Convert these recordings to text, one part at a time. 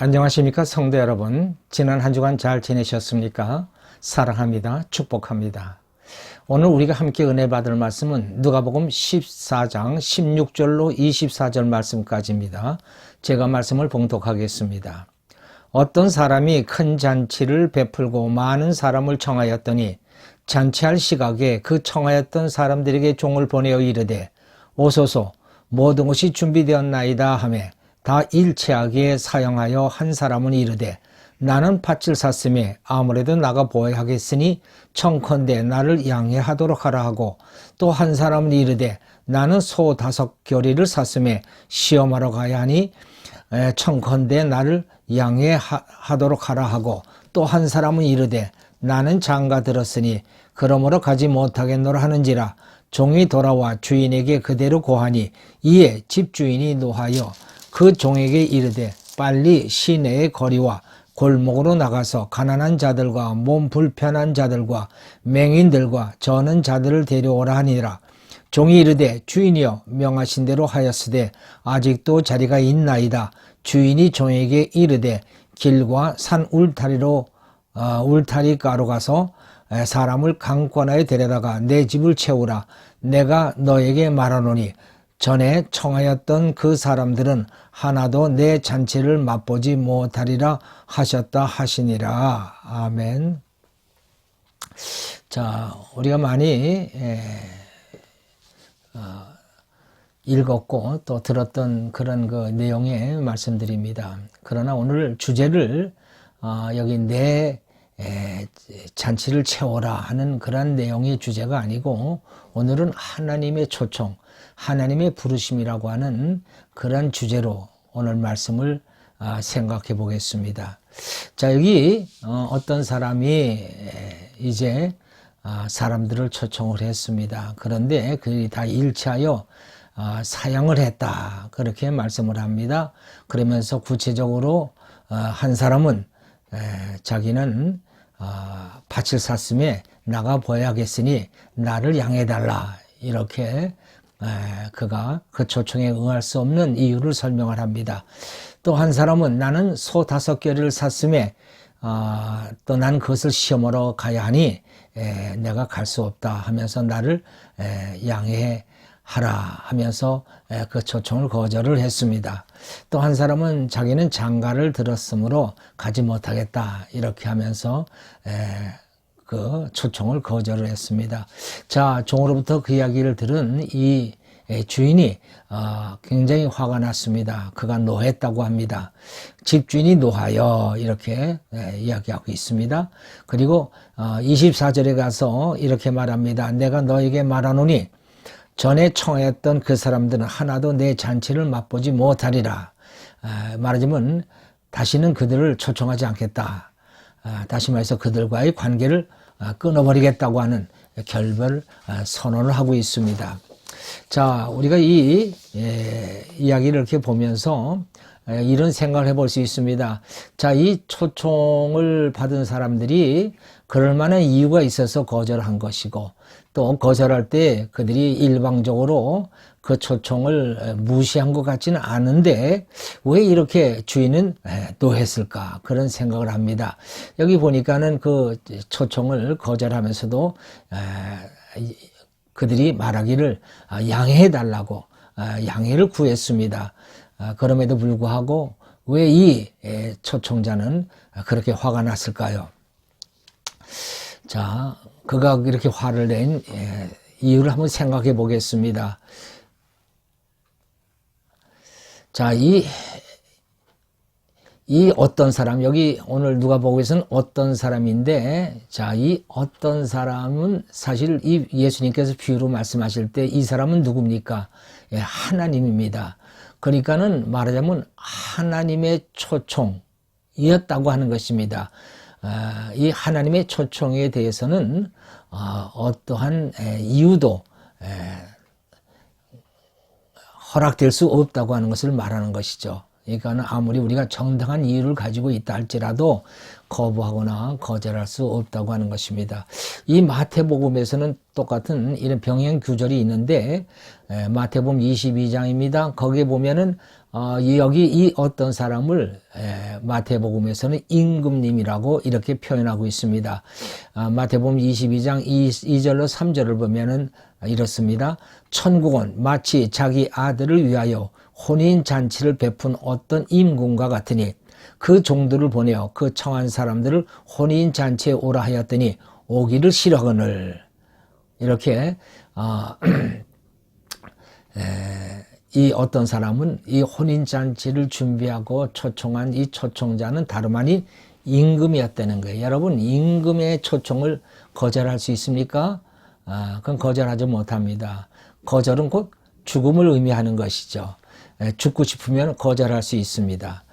안녕하십니까 성도 여러분. 지난 한 주간 잘 지내셨습니까? 사랑합니다. 축복합니다. 오늘 우리가 함께 은혜 받을 말씀은 누가복음 14장 16절로 24절 말씀까지입니다. 제가 말씀을 봉독하겠습니다. 어떤 사람이 큰 잔치를 베풀고 많은 사람을 청하였더니 잔치할 시각에 그 청하였던 사람들에게 종을 보내어 이르되 오소서 모든 것이 준비되었나이다 하매 다 일체하게 사용하여 한 사람은 이르되 나는 밭을 샀으며 아무래도 나가 보아야 하겠으니 청컨대 나를 양해하도록 하라 하고 또 한 사람은 이르되 나는 소 5겨리를 샀으며 시험하러 가야 하니 청컨대 나를 양해하도록 하라 하고 또 한 사람은 이르되 나는 장가 들었으니 그러므로 가지 못하겠노라 하는지라 종이 돌아와 주인에게 그대로 고하니 이에 집주인이 노하여 그 종에게 이르되 빨리 시내의 거리와 골목으로 나가서 가난한 자들과 몸 불편한 자들과 맹인들과 저는 자들을 데려오라 하니라. 종이 이르되 주인이여 명하신 대로 하였으되 아직도 자리가 있나이다. 주인이 종에게 이르되 길과 산 울타리로 울타리가로 가서 사람을 강권하여 데려다가 내 집을 채우라. 내가 너에게 말하노니 전에 청하였던 그 사람들은 하나도 내 잔치를 맛보지 못하리라 하셨다 하시니라. 아멘. 자, 우리가 많이 읽었고 또 들었던 그런 그 내용의 말씀드립니다. 그러나 오늘 주제를 여기 내 잔치를 채워라 하는 그런 내용의 주제가 아니고 오늘은 하나님의 초청, 하나님의 부르심이라고 하는 그런 주제로 오늘 말씀을 생각해 보겠습니다. 자, 여기 어떤 사람이 이제 사람들을 초청을 했습니다. 그런데 그들이 다 일치하여 사양을 했다. 그렇게 말씀을 합니다. 그러면서 구체적으로 한 사람은 자기는 밭을 샀으며 나가 보야겠으니 나를 양해달라. 이렇게 그가 그 초청에 응할 수 없는 이유를 설명을 합니다. 또 한 사람은 나는 소 5겨리를 샀으며 또 난 그것을 시험하러 가야 하니 내가 갈 수 없다 하면서 나를 양해하라 하면서 그 초청을 거절을 했습니다. 또 한 사람은 자기는 장가를 들었으므로 가지 못하겠다 이렇게 하면서 그 초청을 거절을 했습니다. 자, 종으로부터 그 이야기를 들은 이 주인이 굉장히 화가 났습니다. 그가 노했다고 합니다. 집주인이 노하여 이렇게 이야기하고 있습니다. 그리고 24절에 가서 이렇게 말합니다. 내가 너에게 말하노니 전에 청하였던 그 사람들은 하나도 내 잔치를 맛보지 못하리라. 말하자면 다시는 그들을 초청하지 않겠다. 다시 말해서 그들과의 관계를 끊어버리겠다고 하는 결별 선언을 하고 있습니다. 자, 우리가 이 이야기를 이렇게 보면서 이런 생각을 해볼 수 있습니다. 자, 이 초청을 받은 사람들이 그럴 만한 이유가 있어서 거절한 것이고 또 거절할 때 그들이 일방적으로 그 초청을 무시한 것 같지는 않은데 왜 이렇게 주인은 노했을까 그런 생각을 합니다. 여기 보니까는 그 초청을 거절하면서도 그들이 말하기를 양해해달라고 양해를 구했습니다. 그럼에도 불구하고 왜 이 초청자는 그렇게 화가 났을까요? 자, 그가 이렇게 화를 낸 이유를 한번 생각해 보겠습니다. 자, 이 어떤 사람, 여기 오늘 누가복음에서는 어떤 사람인데, 자, 이 어떤 사람은 사실 이 예수님께서 비유로 말씀하실 때 이 사람은 누굽니까? 하나님입니다. 그러니까는 말하자면 하나님의 초청이었다고 하는 것입니다. 이 하나님의 초청에 대해서는 어떠한 이유도 허락될 수 없다고 하는 것을 말하는 것이죠. 그러니까 아무리 우리가 정당한 이유를 가지고 있다 할지라도 거부하거나 거절할 수 없다고 하는 것입니다. 이 마태복음에서는 똑같은 이런 병행 규절이 있는데 마태복음 22장입니다. 거기에 보면은 여기 이 어떤 사람을 마태복음에서는 임금님이라고 이렇게 표현하고 있습니다. 마태복음 22장 2절로 3절을 보면은 이렇습니다. 천국은 마치 자기 아들을 위하여 혼인잔치를 베푼 어떤 임금과 같으니 그 종들을 보내어 그 청한 사람들을 혼인잔치에 오라 하였더니 오기를 싫어하거늘. 이렇게 이 어떤 사람은 이 혼인잔치를 준비하고 초청한 이 초청자는 다름 아닌 임금이었다는 거예요. 여러분, 임금의 초청을 거절할 수 있습니까? 그건 거절하지 못합니다. 거절은 곧 죽음을 의미하는 것이죠. 죽고 싶으면 거절할 수 있습니다.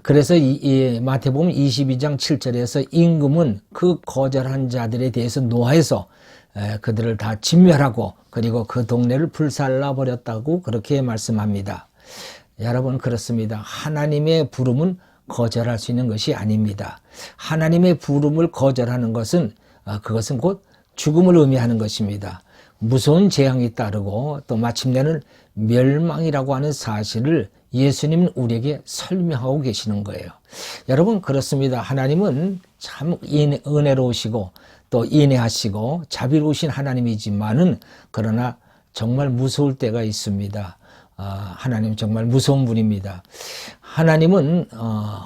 그래서 이 마태복음 22장 7절에서 임금은 그 거절한 자들에 대해서 노하여서 그들을 다 진멸하고 그리고 그 동네를 불살라 버렸다고 그렇게 말씀합니다. 여러분, 그렇습니다. 하나님의 부름은 거절할 수 있는 것이 아닙니다. 하나님의 부름을 거절하는 것은 그것은 곧 죽음을 의미하는 것입니다. 무서운 재앙이 따르고 또 마침내는 멸망이라고 하는 사실을 예수님은 우리에게 설명하고 계시는 거예요. 여러분, 그렇습니다. 하나님은 참 은혜로우시고 또 인애하시고 자비로우신 하나님이지만은 그러나 정말 무서울 때가 있습니다. 하나님 정말 무서운 분입니다. 하나님은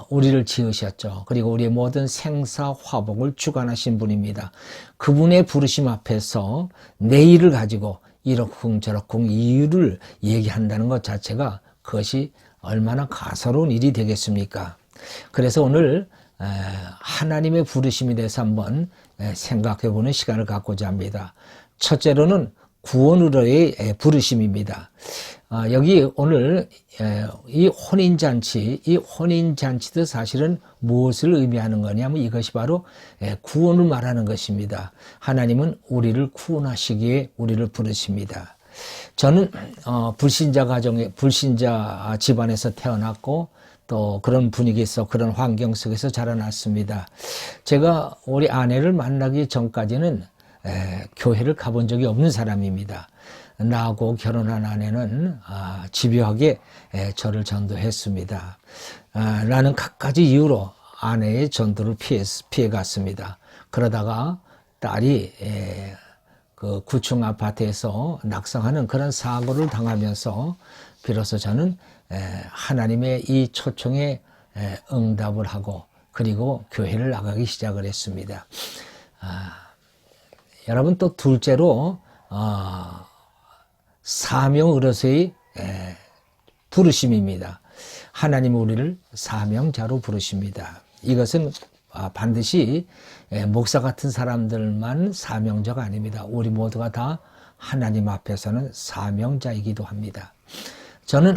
우리를 지으셨죠. 그리고 우리의 모든 생사화복을 주관하신 분입니다. 그분의 부르심 앞에서 내 일을 가지고 이러쿵저러쿵 이유를 얘기한다는 것 자체가 그것이 얼마나 가소로운 일이 되겠습니까? 그래서 오늘 하나님의 부르심에 대해서 한번 생각해보는 시간을 갖고자 합니다. 첫째로는 구원으로의 부르심입니다. 여기 오늘 이 혼인잔치도 사실은 무엇을 의미하는 거냐면 이것이 바로 구원을 말하는 것입니다. 하나님은 우리를 구원하시기에 우리를 부르십니다. 저는 불신자 집안에서 태어났고 또 그런 분위기에서 그런 환경 속에서 자라났습니다. 제가 우리 아내를 만나기 전까지는 교회를 가본 적이 없는 사람입니다. 나하고 결혼한 아내는 집요하게 저를 전도했습니다. 나는 갖가지 이유로 아내의 전도를 피해갔습니다. 그러다가 딸이 그 구층 아파트에서 낙성하는 그런 사고를 당하면서 비로소 저는 하나님의 이 초청에 응답을 하고 그리고 교회를 나가기 시작을 했습니다. 여러분, 또 둘째로 사명으로서의 부르심입니다. 하나님은 우리를 사명자로 부르십니다. 이것은 반드시 목사 같은 사람들만 사명자가 아닙니다. 우리 모두가 다 하나님 앞에서는 사명자이기도 합니다. 저는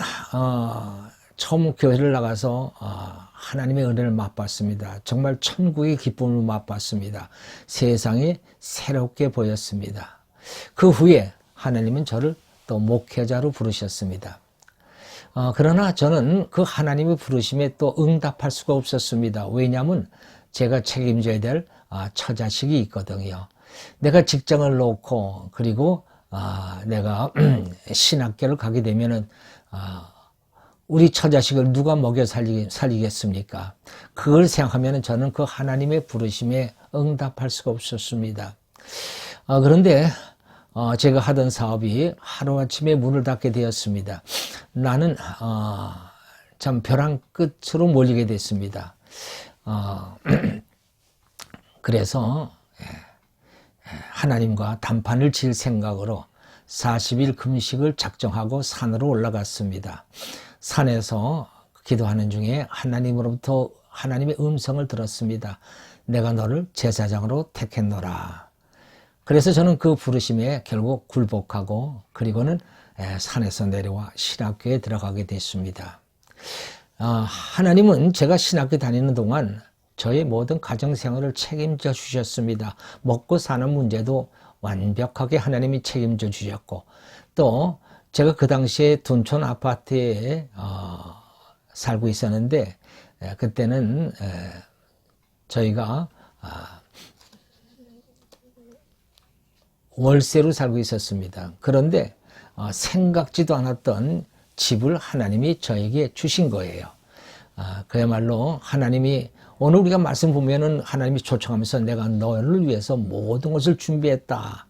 처음 교회를 나가서 하나님의 은혜를 맛봤습니다. 정말 천국의 기쁨을 맛봤습니다. 세상이 새롭게 보였습니다. 그 후에 하나님은 저를 또 목회자로 부르셨습니다. 그러나 저는 그 하나님의 부르심에 또 응답할 수가 없었습니다. 왜냐하면 제가 책임져야 될 처자식이 있거든요. 내가 직장을 놓고 그리고 내가 신학교를 가게 되면은 우리 처자식을 누가 먹여 살리겠습니까? 그걸 생각하면 저는 그 하나님의 부르심에 응답할 수가 없었습니다. 그런데 제가 하던 사업이 하루아침에 문을 닫게 되었습니다. 나는 참 벼랑 끝으로 몰리게 됐습니다. 그래서 하나님과 단판을 질 생각으로 40일 금식을 작정하고 산으로 올라갔습니다. 산에서 기도하는 중에 하나님으로부터 하나님의 음성을 들었습니다. 내가 너를 제사장으로 택했노라. 그래서 저는 그 부르심에 결국 굴복하고 그리고는 산에서 내려와 신학교에 들어가게 됐습니다. 하나님은 제가 신학교 다니는 동안 저의 모든 가정생활을 책임져 주셨습니다. 먹고 사는 문제도 완벽하게 하나님이 책임져 주셨고 또 제가 그 당시에 둔촌 아파트에 살고 있었는데 그때는 저희가 월세로 살고 있었습니다. 그런데 생각지도 않았던 집을 하나님이 저에게 주신 거예요. 그야말로 하나님이 오늘 우리가 말씀 보면은 하나님이 초청하면서 내가 너를 위해서 모든 것을 준비했다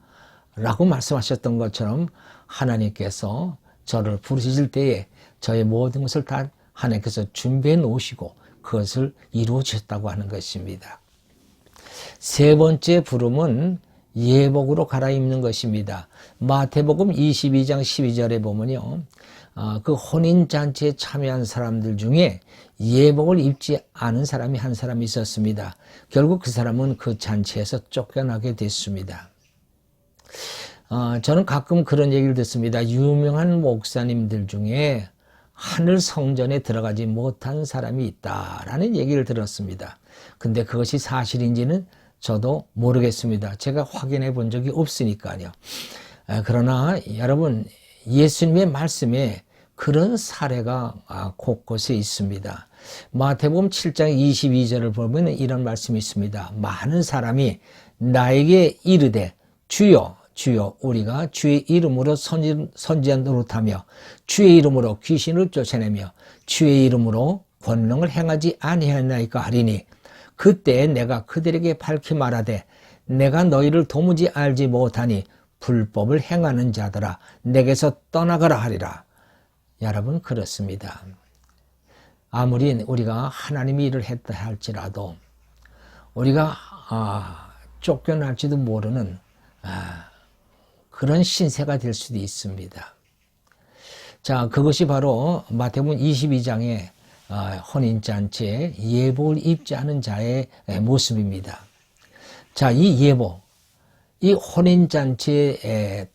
라고 말씀하셨던 것처럼 하나님께서 저를 부르실 때에 저의 모든 것을 다 하나님께서 준비해 놓으시고 그것을 이루어 주셨다고 하는 것입니다. 세 번째 부름은 예복으로 갈아입는 것입니다. 마태복음 22장 12절에 보면요. 그 혼인잔치에 참여한 사람들 중에 예복을 입지 않은 사람이 한 사람이 있었습니다. 결국 그 사람은 그 잔치에서 쫓겨나게 됐습니다. 저는 가끔 그런 얘기를 듣습니다. 유명한 목사님들 중에 하늘 성전에 들어가지 못한 사람이 있다라는 얘기를 들었습니다. 근데 그것이 사실인지는 저도 모르겠습니다. 제가 확인해 본 적이 없으니까요. 그러나 여러분, 예수님의 말씀에 그런 사례가 곳곳에 있습니다. 마태복음 7장 22절을 보면 이런 말씀이 있습니다. 많은 사람이 나에게 이르되 주여 주여 우리가 주의 이름으로 선지자 노릇하며 주의 이름으로 귀신을 쫓아내며 주의 이름으로 권능을 행하지 아니하나이까 하리니 그때 내가 그들에게 밝히 말하되 내가 너희를 도무지 알지 못하니 불법을 행하는 자들아 내게서 떠나가라 하리라. 여러분, 그렇습니다. 아무리 우리가 하나님의 일을 했다 할지라도 우리가 쫓겨날지도 모르는 그런 신세가 될 수도 있습니다. 자, 그것이 바로 마태복음 22장의 혼인잔치에 예복을 입지 않은 자의 모습입니다. 자, 이 예복, 이 혼인잔치에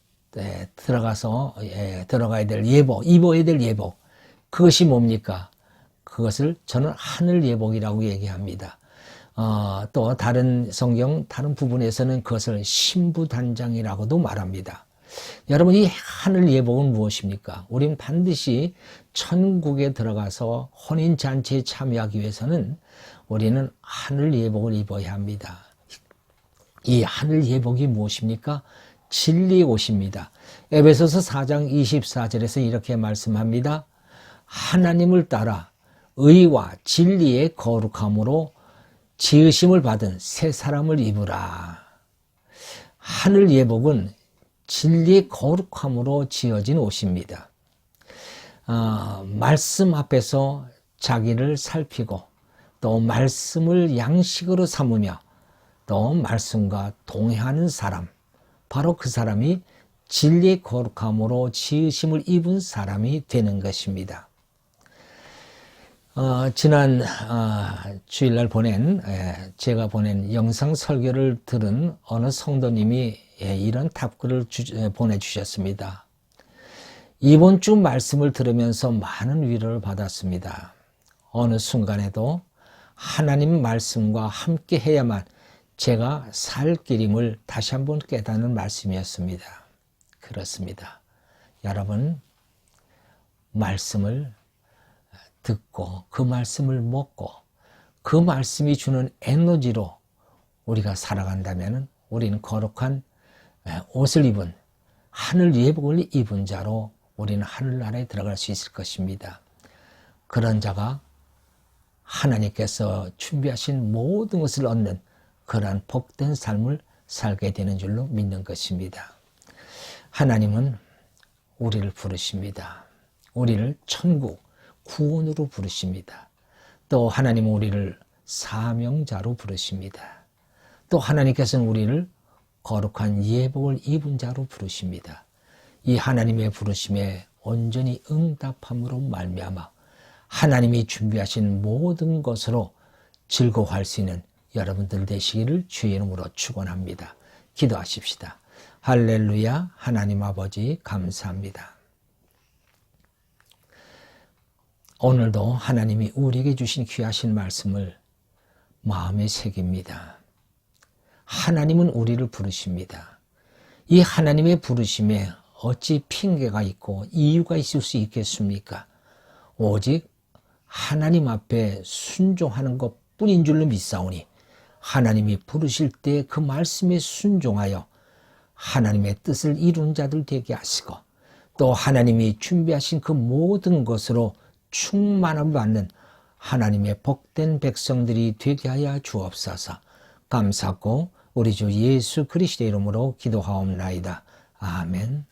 들어가야 될 예복, 입어야 될 예복, 그것이 뭡니까? 그것을 저는 하늘 예복이라고 얘기합니다. 또 다른 성경 다른 부분에서는 그것을 신부단장이라고도 말합니다. 여러분, 이 하늘 예복은 무엇입니까? 우리는 반드시 천국에 들어가서 혼인잔치에 참여하기 위해서는 우리는 하늘 예복을 입어야 합니다. 이 하늘 예복이 무엇입니까? 진리의 옷입니다. 에베소서 4장 24절에서 이렇게 말씀합니다. 하나님을 따라 의와 진리의 거룩함으로 지으심을 받은 새 사람을 입으라. 하늘 예복은 진리의 거룩함으로 지어진 옷입니다. 말씀 앞에서 자기를 살피고 또 말씀을 양식으로 삼으며 또 말씀과 동행하는 사람, 바로 그 사람이 진리의 거룩함으로 지으심을 입은 사람이 되는 것입니다. 지난 주일날 제가 보낸 영상 설교를 들은 어느 성도님이 이런 답글을 보내주셨습니다. 이번 주 말씀을 들으면서 많은 위로를 받았습니다. 어느 순간에도 하나님 말씀과 함께 해야만 제가 살 길임을 다시 한번 깨닫는 말씀이었습니다. 그렇습니다. 여러분, 말씀을 듣고 그 말씀을 먹고 그 말씀이 주는 에너지로 우리가 살아간다면 우리는 거룩한 옷을 입은 하늘 예복을 입은 자로 우리는 하늘나라에 들어갈 수 있을 것입니다. 그런 자가 하나님께서 준비하신 모든 것을 얻는 그러한 복된 삶을 살게 되는 줄로 믿는 것입니다. 하나님은 우리를 부르십니다. 우리를 천국, 구원으로 부르십니다. 또 하나님은 우리를 사명자로 부르십니다. 또 하나님께서는 우리를 거룩한 예복을 입은 자로 부르십니다. 이 하나님의 부르심에 온전히 응답함으로 말미암아 하나님이 준비하신 모든 것으로 즐거워할 수 있는 여러분들 되시기를 주의 이름으로 축원합니다. 기도하십시다. 할렐루야. 하나님 아버지 감사합니다. 오늘도 하나님이 우리에게 주신 귀하신 말씀을 마음에 새깁니다. 하나님은 우리를 부르십니다. 이 하나님의 부르심에 어찌 핑계가 있고 이유가 있을 수 있겠습니까? 오직 하나님 앞에 순종하는 것뿐인 줄로 믿사오니 하나님이 부르실 때 그 말씀에 순종하여 하나님의 뜻을 이룬 자들 되게 하시고 또 하나님이 준비하신 그 모든 것으로 충만함을 받는 하나님의 복된 백성들이 되게 하여 주옵소서. 감사하고 우리 주 예수 그리스도의 이름으로 기도하옵나이다. 아멘.